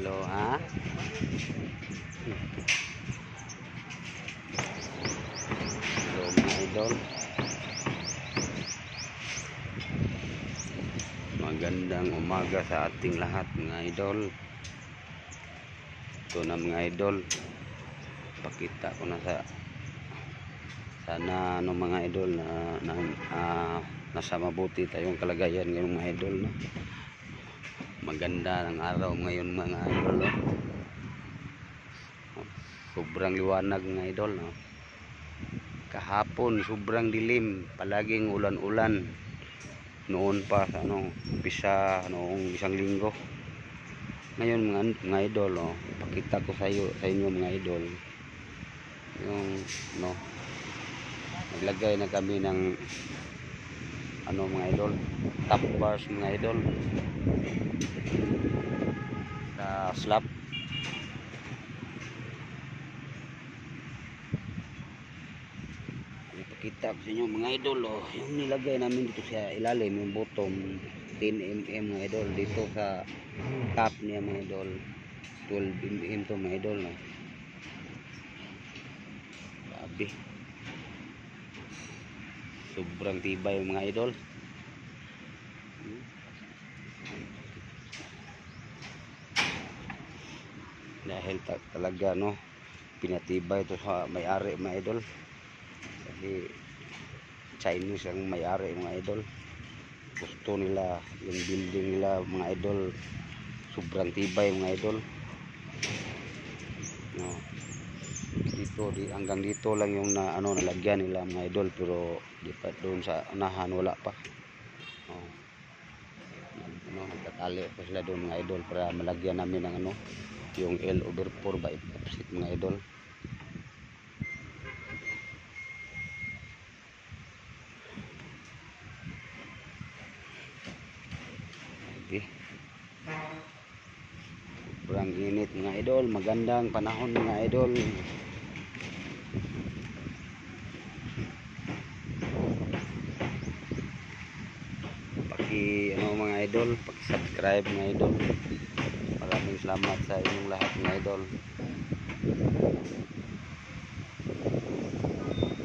Hello, ha? Hello, mga idol. Magandang umaga sa ating lahat, mga idol. Ito na, mga idol. Pakita ko na sana mga idol na nasa mabuti tayong kalagayan ngayon, mga idol, no? Maganda ng araw ngayon, mga idol, no? Sobrang liwanag, mga idol, no? Kahapon sobrang dilim, palaging ulan-ulan noon pa sa umpisa noong isang linggo. Ngayon, mga idol, no, ipakita ko sa inyo, mga idol, yung naglagay na kami ng mga idol, top bars, mga idol, sa slab. Ipakita ko sa inyo, mga idol, yung nilagay namin dito sa ilalim, yung bottom 10mm, mga idol, dito sa top niya, mga idol 12mm to, mga idol, no? Grabe, sobrang tibay, mga idol. Dahil talaga, no, pinatibay ito sa may-ari, mga idol, kasi Chinese ang may-ari, mga idol. Gusto nila yung building nila, mga idol, sobrang tibay, mga idol, no. Hanggang dito lang yung nalagyan nila, mga idol, pero di pa doon sa unahan, wala pa. Nagtatali pa sila doon, mga idol, para malagyan namin ng yung L over 4 by offset, mga idol. Okay. Sobrang init, mga idol. Magandang panahon, mga idol. Mga idol, paki-subscribe, mga idol. Maraming salamat sa inyong lahat, mga idol.